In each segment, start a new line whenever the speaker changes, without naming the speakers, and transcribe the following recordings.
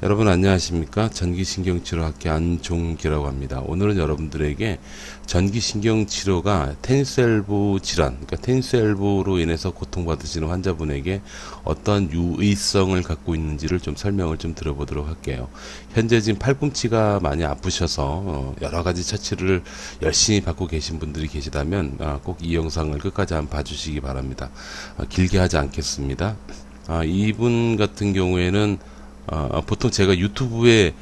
여러분 안녕하십니까? 전기신경치료학회 안종기라고 합니다. 오늘은 여러분들에게 전기신경치료가 테니스 엘보 질환, 그러니까 테니스 엘보로 인해서 고통받으시는 환자분에게 어떤 유의성을 갖고 있는지를 좀 설명을 좀 드려보도록 할게요. 현재 지금 팔꿈치가 많이 아프셔서 여러 가지 처치를 열심히 받고 계신 분들이 계시다면 꼭 이 영상을 끝까지 한번 봐주시기 바랍니다. 길게 하지 않겠습니다. 이분 같은 경우에는 보통 제가 유튜브에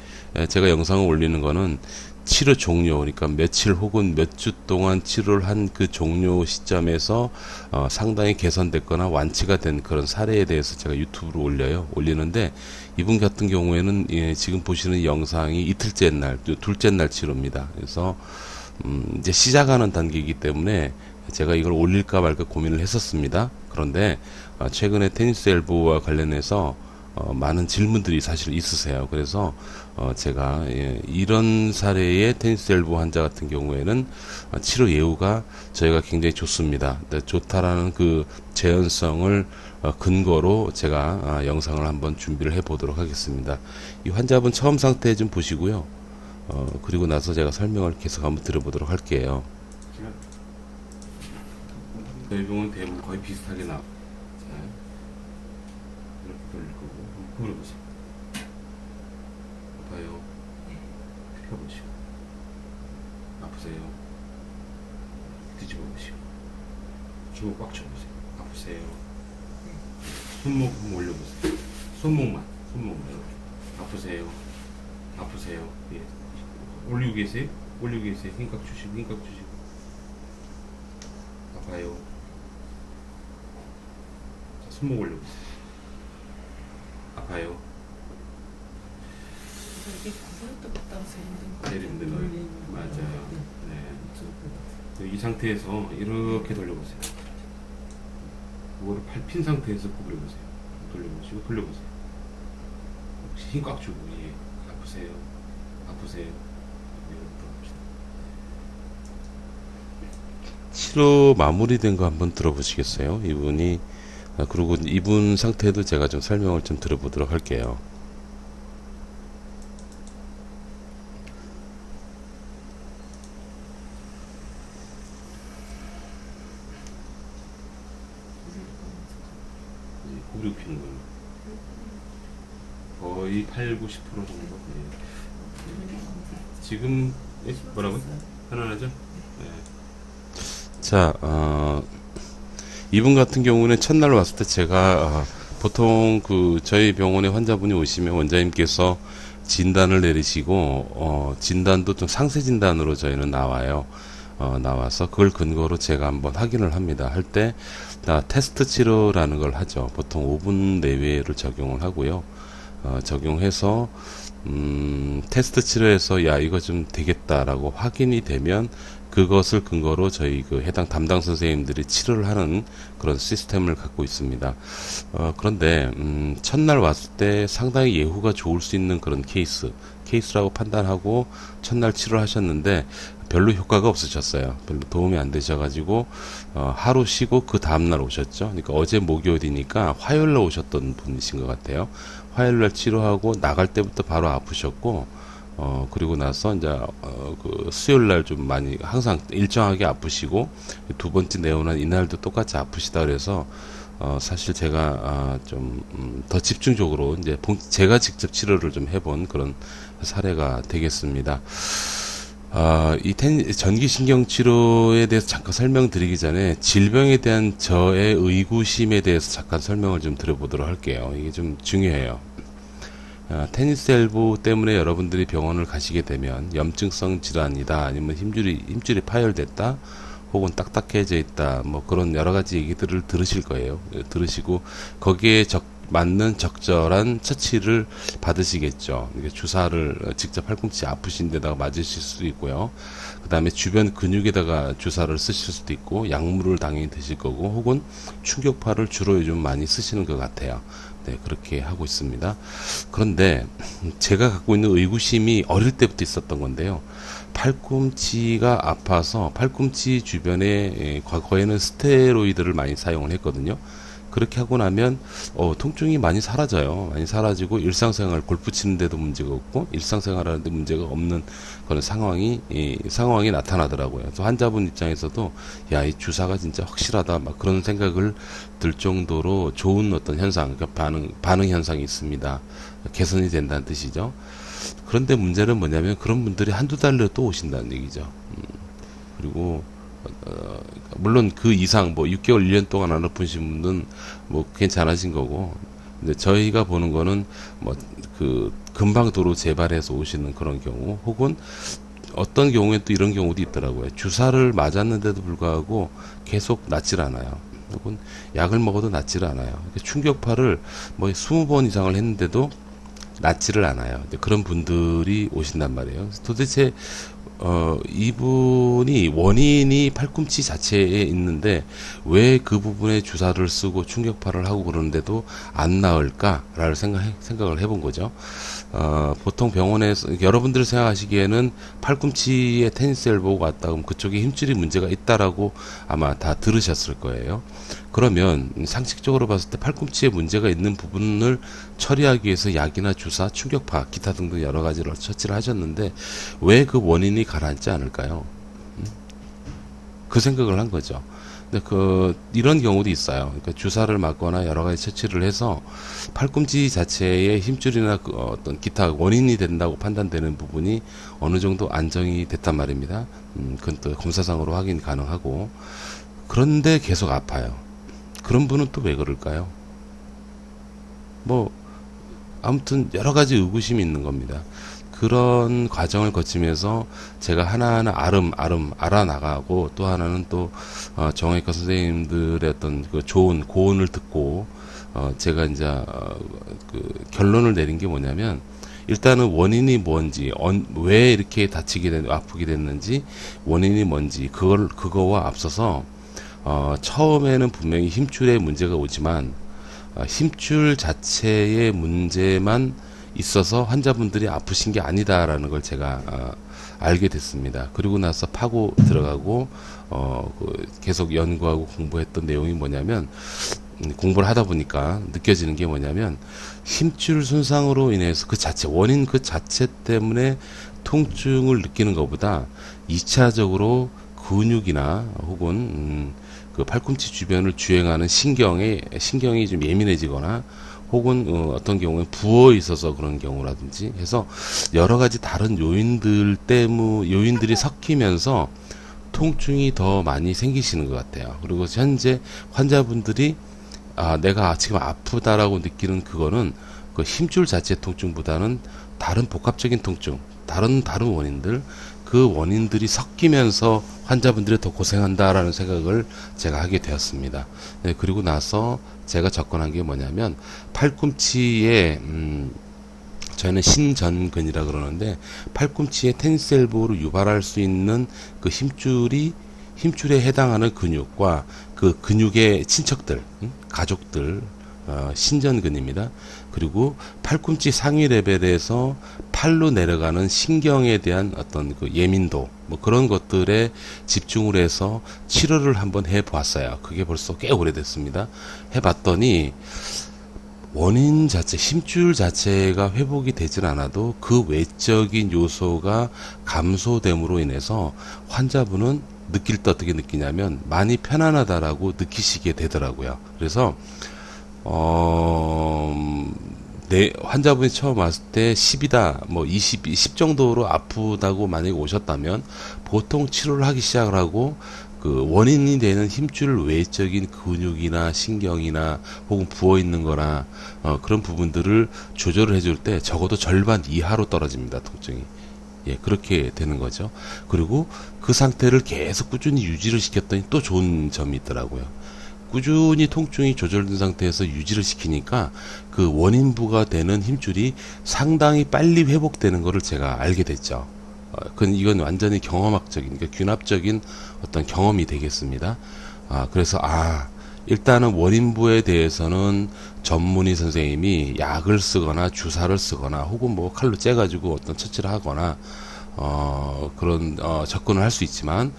제가 영상을 올리는 거는 치료 종료, 그러니까 며칠 혹은 몇 주 동안 치료를 한 그 종료 시점에서 상당히 개선됐거나 완치가 된 그런 사례에 대해서 제가 유튜브로 올리는데 이분 같은 경우에는 지금 보시는 영상이 이틀째 날, 둘째 날 치료입니다. 그래서 이제 시작하는 단계이기 때문에 제가 이걸 올릴까 말까 고민을 했었습니다. 그런데 최근에 테니스 엘보와 관련해서 많은 질문들이 사실 있으세요. 그래서 제가 이런 사례의 테니스 엘보 환자 같은 경우에는 치료 예후가 저희가 굉장히 좋습니다. 좋다라는 그 재현성을 근거로 제가 영상을 한번 준비를 해 보도록 하겠습니다. 이 환자분 처음 상태 좀 보시고요. 그리고 나서 제가 설명을 계속 한번 들어보도록 할게요. 저희 병원 대부분 거의 비슷하게 나와요. 이렇게 돌릴 거고 한번 구부려보세요. 아파요. 펴보시고 아프세요. 뒤집어보시고 주먹 꽉 쥐어보세요. 아프세요. 손목 한번 올려보세요. 손목만 아프세요. 아프세요. 예. 올리고 계세요. 힘깍 주시고 아파요. 자, 손목 올려보세요. 아파요.
이게 구부렸다 갔다 와서
내리는데 맞아요. 네. 이 상태에서 이렇게 돌려보세요. 그거를 팔 핀 상태에서 구부려보세요. 돌려보세요. 혹시 힘 꽉 주고 아프세요. 치료 마무리된 거 한번 들어보시겠어요? 이분이 그리고 이분 상태도 제가 좀 설명을 좀 들어보도록 할게요. 구부리고 피는 거예요. 거의 80, 90% 정도. 네. 지금 뭐라고요? 편안하죠? 네. 자, 이분 같은 경우는 첫날 왔을 때 제가 보통 그 저희 병원에 환자분이 오시면 원장님께서 진단을 내리시고 진단도 좀 상세 진단으로 저희는 나와요. 나와서 그걸 근거로 제가 한번 확인을 합니다. 할 때 테스트 치료라는 걸 하죠. 보통 5분 내외를 적용을 하고요. 적용해서 테스트 치료에서 야 이거 좀 되겠다라고 확인이 되면 그것을 근거로 저희 그 해당 담당 선생님들이 치료를 하는 그런 시스템을 갖고 있습니다. 그런데 첫날 왔을 때 상당히 예후가 좋을 수 있는 그런 케이스라고 판단하고 첫날 치료를 하셨는데 별로 효과가 없으셨어요. 별로 도움이 안 되셔가지고 하루 쉬고 그 다음날 오셨죠. 그러니까 어제 목요일이니까 화요일날 오셨던 분이신 것 같아요. 화요일날 치료하고 나갈 때부터 바로 아프셨고 그리고 나서 이제 그 수요일날 좀 많이 항상 일정하게 아프시고 두 번째 내원한 이날도 똑같이 아프시다 그래서 사실 제가 좀 더 집중적으로 이제 제가 직접 치료를 좀 해본 그런 사례가 되겠습니다. 이 전기신경치료에 대해서 잠깐 설명드리기 전에 질병에 대한 저의 의구심에 대해서 잠깐 설명을 좀 드려보도록 할게요. 이게 좀 중요해요. 테니스 엘보 때문에 여러분들이 병원을 가시게 되면 염증성 질환이다, 아니면 힘줄이 파열됐다, 혹은 딱딱해져 있다, 뭐 그런 여러 가지 얘기들을 들으실 거예요. 들으시고 거기에 맞는 적절한 처치를 받으시겠죠. 주사를 직접 팔꿈치 아프신 데다가 맞으실 수도 있고요. 그 다음에 주변 근육에다가 주사를 쓰실 수도 있고, 약물을 당연히 드실 거고, 혹은 충격파를 주로 요즘 많이 쓰시는 것 같아요. 네, 그렇게 하고 있습니다. 그런데 제가 갖고 있는 의구심이 어릴 때부터 있었던 건데요. 팔꿈치가 아파서 팔꿈치 주변에 과거에는 스테로이드를 많이 사용을 했거든요. 그렇게 하고 나면 통증이 많이 사라져요. 많이 사라지고 일상생활 골프 치는데도 문제가 없고 일상생활하는데 문제가 없는 그런 상황이 나타나더라고요. 그래서 환자분 입장에서도 야, 이 주사가 진짜 확실하다 막 그런 생각을 들 정도로 좋은 어떤 현상, 그러니까 반응 현상이 있습니다. 개선이 된다는 뜻이죠. 그런데 문제는 뭐냐면 그런 분들이 한두 달로 또 오신다는 얘기죠. 그리고 물론 그 이상 뭐 6개월 1년 동안 안 아프신 분은 뭐 괜찮아진 거고, 근데 저희가 보는 거는 뭐 그 금방 도로 재발해서 오시는 그런 경우, 혹은 어떤 경우에 또 이런 경우도 있더라고요. 주사를 맞았는데도 불구하고 계속 낫질 않아요. 혹은 약을 먹어도 낫질 않아요. 충격파를 뭐 20번 이상을 했는데도 낫지를 않아요. 그런 분들이 오신단 말이에요. 도대체 이분이 원인이 팔꿈치 자체에 있는데 왜 그 부분에 주사를 쓰고 충격파를 하고 그러는데도 안 나을까라는 생각을 해본 거죠. 보통 병원에서 여러분들이 생각하시기에는 팔꿈치에 테니스 엘보가 왔다 그러면 그쪽에 힘줄이 문제가 있다라고 아마 다 들으셨을 거예요. 그러면 상식적으로 봤을 때 팔꿈치에 문제가 있는 부분을 처리하기 위해서 약이나 주사, 충격파, 기타 등등 여러 가지를 처치를 하셨는데 왜 그 원인이 가라앉지 않을까요? 그 생각을 한 거죠. 근데 이런 경우도 있어요. 그러니까 주사를 맞거나 여러 가지 처치를 해서 팔꿈치 자체의 힘줄이나 어떤 기타 원인이 된다고 판단되는 부분이 어느 정도 안정이 됐단 말입니다. 그건 또 검사상으로 확인 가능하고. 그런데 계속 아파요. 그런 분은 또 왜 그럴까요? 뭐 아무튼 여러 가지 의구심이 있는 겁니다. 그런 과정을 거치면서 제가 하나하나 알아나가고, 또 하나는 또 정형외과 선생님들의 어떤 그 좋은 고언을 듣고 제가 이제 그 결론을 내린 게 뭐냐면, 일단은 원인이 뭔지, 왜 이렇게 아프게 됐는지, 원인이 뭔지 그거와 앞서서 처음에는 분명히 힘줄에 문제가 오지만 힘줄 자체의 문제만 있어서 환자분들이 아프신 게 아니다라는 걸 제가 알게 됐습니다. 그리고 나서 파고 들어가고 계속 연구하고 공부했던 내용이 뭐냐면, 공부를 하다 보니까 느껴지는 게 뭐냐면, 힘줄 손상으로 인해서 원인 그 자체 때문에 통증을 느끼는 것보다 2차적으로 근육이나 혹은 그 팔꿈치 주변을 주행하는 신경이 좀 예민해지거나, 혹은 어떤 경우에 부어 있어서 그런 경우라든지 해서 여러 가지 다른 요인들이 섞이면서 통증이 더 많이 생기시는 것 같아요. 그리고 현재 환자분들이 내가 지금 아프다라고 느끼는 그거는 그 힘줄 자체 통증보다는 다른 복합적인 통증, 다른 원인들, 그 원인들이 섞이면서 환자분들이 더 고생한다라는 생각을 제가 하게 되었습니다. 네, 그리고 나서 제가 접근한 게 뭐냐면, 팔꿈치에 저희는 신전근이라 그러는데, 팔꿈치에 테니스 엘보를 유발할 수 있는 그 힘줄에 해당하는 근육과 그 근육의 친척들, 가족들, 신전근입니다. 그리고 팔꿈치 상위 레벨에서 팔로 내려가는 신경에 대한 어떤 그 예민도, 뭐 그런 것들에 집중을 해서 치료를 한번 해보았어요. 그게 벌써 꽤 오래됐습니다. 해봤더니 원인 자체, 힘줄 자체가 회복이 되진 않아도 그 외적인 요소가 감소됨으로 인해서 환자분은 느낄 때 어떻게 느끼냐면 많이 편안하다라고 느끼시게 되더라고요. 그래서 환자분이 처음 왔을 때 10이다, 뭐 10 정도로 아프다고 만약에 오셨다면 보통 치료를 하기 시작을 하고, 그 원인이 되는 힘줄 외적인 근육이나 신경이나 혹은 부어 있는 거나 그런 부분들을 조절을 해줄 때 적어도 절반 이하로 떨어집니다, 통증이. 예, 그렇게 되는 거죠. 그리고 그 상태를 계속 꾸준히 유지를 시켰더니 또 좋은 점이 있더라고요. 꾸준히 통증이 조절된 상태에서 유지를 시키니까 그 원인부가 되는 힘줄이 상당히 빨리 회복되는 것을 제가 알게 됐죠. 이건 완전히 경험학적인, 그러니까 균합적인 어떤 경험이 되겠습니다. 그래서 일단은 원인부에 대해서는 전문의 선생님이 약을 쓰거나 주사를 쓰거나 혹은 뭐 칼로 째가지고 어떤 처치를 하거나 그런 접근을 할 수 있지만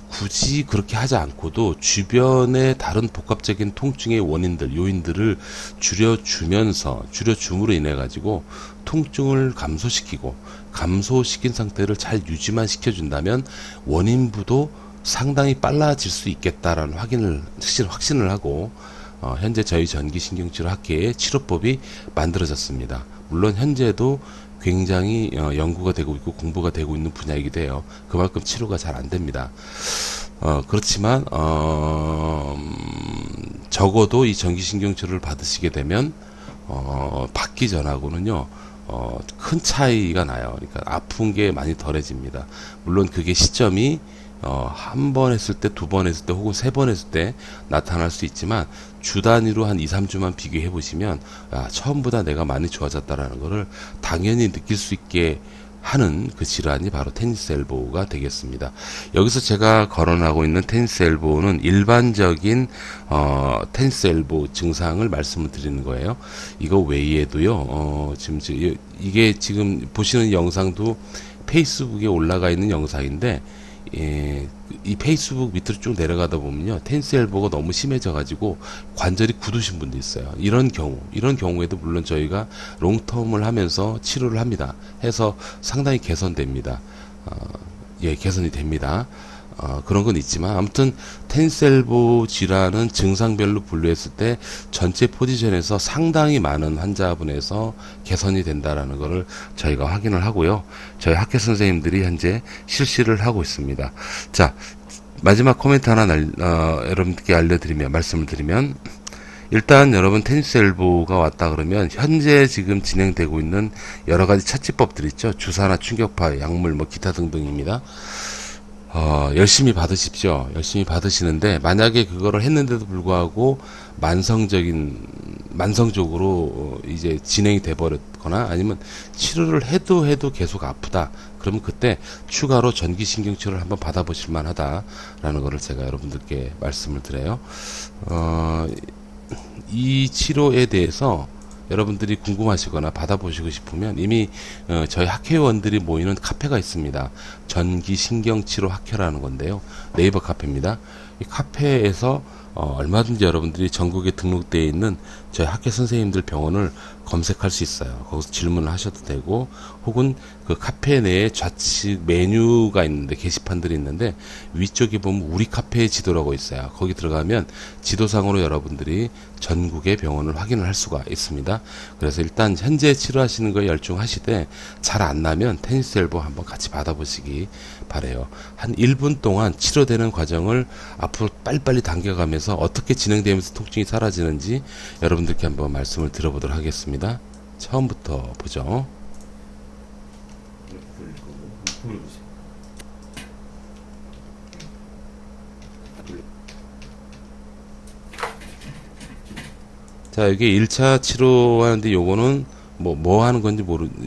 굳이 그렇게 하지 않고도 주변의 다른 복합적인 통증의 원인들, 요인들을 줄여줌으로 인해 가지고 통증을 감소시킨 상태를 잘 유지만 시켜준다면 원인부도 상당히 빨라질 수 있겠다라는 확신을 하고 현재 저희 전기신경치료 학회에 치료법이 만들어졌습니다. 물론 현재도 굉장히 연구가 되고 있고 공부가 되고 있는 분야이기도 해요. 그만큼 치료가 잘 안 됩니다. 그렇지만 적어도 이 전기신경치료를 받으시게 되면 받기 전하고는요 큰 차이가 나요. 그러니까 아픈 게 많이 덜해집니다. 물론 그게 시점이 한 번 했을 때, 두 번 했을 때, 혹은 세 번 했을 때 나타날 수 있지만 주 단위로 한 2, 3주만 비교해 보시면 처음보다 내가 많이 좋아졌다라는 것을 당연히 느낄 수 있게 하는 그 질환이 바로 테니스 엘보우가 되겠습니다. 여기서 제가 거론하고 있는 테니스 엘보우는 일반적인 테니스 엘보우 증상을 말씀을 드리는 거예요. 이거 외에도요. 이게 지금 보시는 영상도 페이스북에 올라가 있는 영상인데 이 페이스북 밑으로 쭉 내려가다 보면요 테니스 엘보가 너무 심해져 가지고 관절이 굳으신 분도 있어요. 이런 경우에도 물론 저희가 롱텀을 하면서 치료를 합니다. 해서 상당히 개선됩니다. 개선이 됩니다. 그런 건 있지만 아무튼 테니스 엘보 질환은 증상별로 분류했을 때 전체 포지션에서 상당히 많은 환자분에서 개선이 된다라는 것을 저희가 확인을 하고요. 저희 학회 선생님들이 현재 실시를 하고 있습니다. 자, 마지막 코멘트 하나 여러분들께 말씀을 드리면 일단 여러분 테니스 엘보가 왔다 그러면 현재 지금 진행되고 있는 여러 가지 처치법들 있죠. 주사나 충격파, 약물, 기타 등등입니다. 열심히 받으십시오. 열심히 받으시는데 만약에 그거를 했는데도 불구하고 만성적으로 이제 진행이 돼 버렸거나 아니면 치료를 해도 계속 아프다. 그러면 그때 추가로 전기신경치료를 한번 받아보실 만하다라는 거를 제가 여러분들께 말씀을 드려요. 이 치료에 대해서 여러분들이 궁금하시거나 받아보시고 싶으면 이미 저희 학회원들이 모이는 카페가 있습니다. 전기신경치료 학회라는 건데요. 네이버 카페입니다. 이 카페에서 얼마든지 여러분들이 전국에 등록되어 있는 저희 학회 선생님들 병원을 검색할 수 있어요. 거기서 질문을 하셔도 되고 혹은 그 카페 내에 좌측 메뉴가 있는데 게시판들이 있는데 위쪽에 보면 우리 카페의 지도라고 있어요. 거기 들어가면 지도상으로 여러분들이 전국의 병원을 확인을 할 수가 있습니다. 그래서 일단 현재 치료하시는 거에 열중하시되 잘 안 나면 테니스 엘보 한번 같이 받아보시기 바래요. 한 1분 동안 치료되는 과정을 앞으로 빨리빨리 당겨가면서 어떻게 진행되면서 통증이 사라지는지 여러분들께 한번 말씀을 드려보도록 하겠습니다. 처음부터 보죠. 자, 여기 1차 치료하는데 요거는 뭐 하는 건지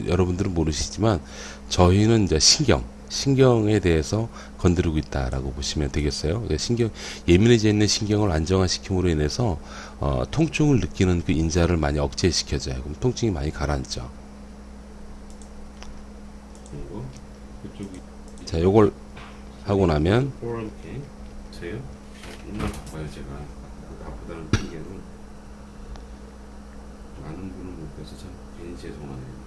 여러분들은 모르시지만 저희는 이제 신경에 대해서 건드리고 있다라고 보시면 되겠어요. 예민해져 있는 신경을 안정화시킴으로 인해서 통증을 느끼는 그 인자를 많이 억제시켜줘요. 그럼 통증이 많이 가라앉죠. 자, 요걸 하고 나면 아프다는 핑계로 많은 분을 못 뵈서 참 괜히 죄송하네요.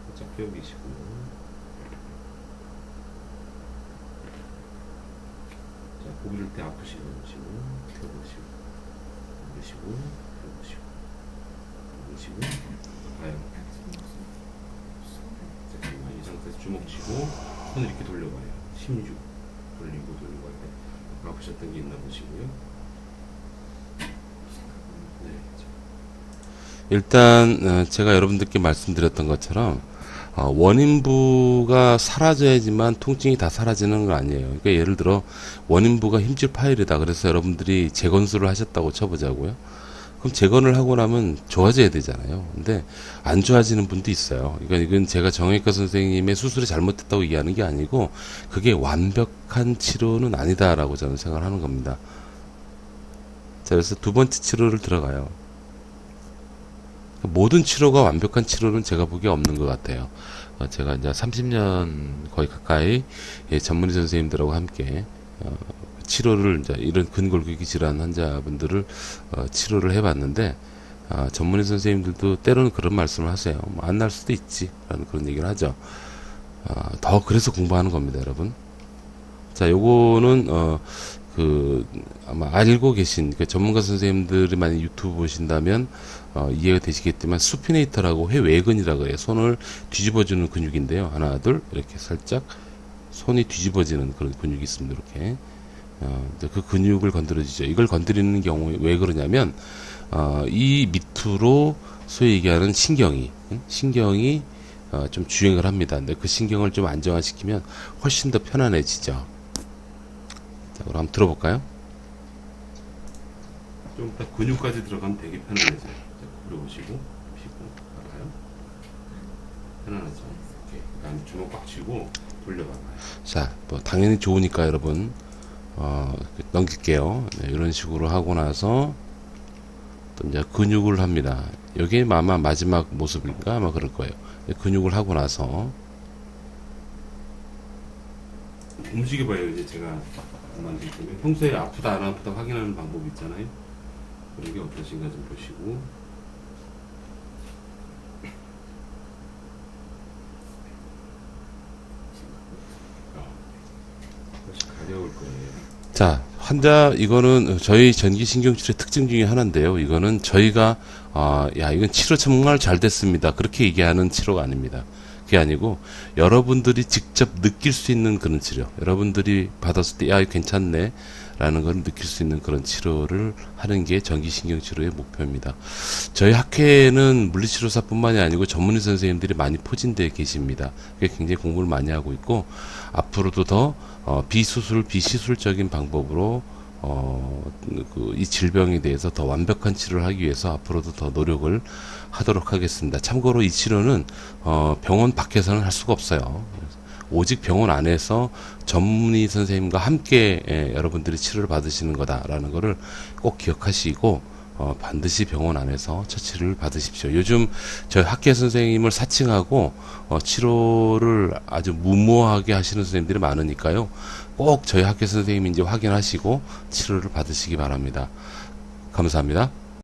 살짝 펴기시고 자, 고기를 때 아프시고 펴보시고 펴보시고 가요. 잠깐만 이 상태에서 주먹 쥐고 손을 이렇게 돌려봐요. 16 돌리고 가요. 아프셨던 게 있나 보시고요. 일단 제가 여러분들께 말씀드렸던 것처럼 원인부가 사라져야지만 통증이 다 사라지는 건 아니에요. 그러니까 예를 들어 원인부가 힘줄 파열이다. 그래서 여러분들이 재건수를 하셨다고 쳐보자고요. 그럼 재건을 하고 나면 좋아져야 되잖아요. 근데 안 좋아지는 분도 있어요. 그러니까 이건 제가 정형외과 선생님의 수술이 잘못됐다고 얘기하는 게 아니고 그게 완벽한 치료는 아니다라고 저는 생각을 하는 겁니다. 자, 그래서 두 번째 치료를 들어가요. 모든 치료가 완벽한 치료는 제가 보기에 없는 것 같아요. 제가 이제 30년 거의 가까이 전문의 선생님들하고 함께 치료를 이제 이런 근골격계 질환 환자분들을 치료를 해봤는데 전문의 선생님들도 때로는 그런 말씀을 하세요. 뭐 안 날 수도 있지라는 그런 얘기를 하죠. 더 그래서 공부하는 겁니다, 여러분. 자, 요거는 아마 알고 계신 그 전문가 선생님들이 많이 유튜브 보신다면 이해가 되시겠지만 수피네이터라고 회외근이라고 해요. 손을 뒤집어주는 근육인데요. 하나, 둘 이렇게 살짝 손이 뒤집어지는 그런 근육이 있습니다. 이렇게 그 근육을 건드려주죠. 이걸 건드리는 경우에 왜 그러냐면 이 밑으로 소위 얘기하는 신경이 좀 주행을 합니다. 근데 그 신경을 좀 안정화시키면 훨씬 더 편안해지죠. 자, 그럼 한번 들어볼까요? 좀 더 근육까지 들어가면 되게 편안해져요. 자, 그려보시고 피고 봐봐요. 편안하죠. 이렇게 그다음 주먹 꽉 쥐고 돌려봐봐요. 자, 뭐 당연히 좋으니까 여러분 넘길게요. 네, 이런 식으로 하고 나서 또 이제 근육을 합니다. 여기 아마 마지막 모습인가 아마 그럴 거예요. 근육을 하고 나서 움직여봐요. 이제 제가 만들 때문에 평소에 아프다 안 아프다 확인하는 방법이 있잖아요. 그런 게 어떠신가 좀 보시고 다시 가려울 거예요. 자, 환자 이거는 저희 전기신경치료의 특징 중에 하나인데요. 이거는 저희가 야 이건 치료 정말 잘 됐습니다. 그렇게 얘기하는 치료가 아닙니다. 그게 아니고 여러분들이 직접 느낄 수 있는 그런 치료, 여러분들이 받았을 때 야 이거 괜찮네 라는 걸 느낄 수 있는 그런 치료를 하는 게 전기신경치료의 목표입니다. 저희 학회에는 물리치료사뿐만이 아니고 전문의 선생님들이 많이 포진되어 계십니다. 굉장히 공부를 많이 하고 있고 앞으로도 더 비시술적인 방법으로 이 질병에 대해서 더 완벽한 치료를 하기 위해서 앞으로도 더 노력을 하도록 하겠습니다. 참고로 이 치료는 병원 밖에서는 할 수가 없어요. 오직 병원 안에서 전문의 선생님과 함께 여러분들이 치료를 받으시는 거다라는 것을 꼭 기억하시고 반드시 병원 안에서 처치를 받으십시오. 요즘 저희 학계 선생님을 사칭하고 치료를 아주 무모하게 하시는 선생님들이 많으니까요. 꼭 저희 학계 선생님인지 확인하시고 치료를 받으시기 바랍니다. 감사합니다.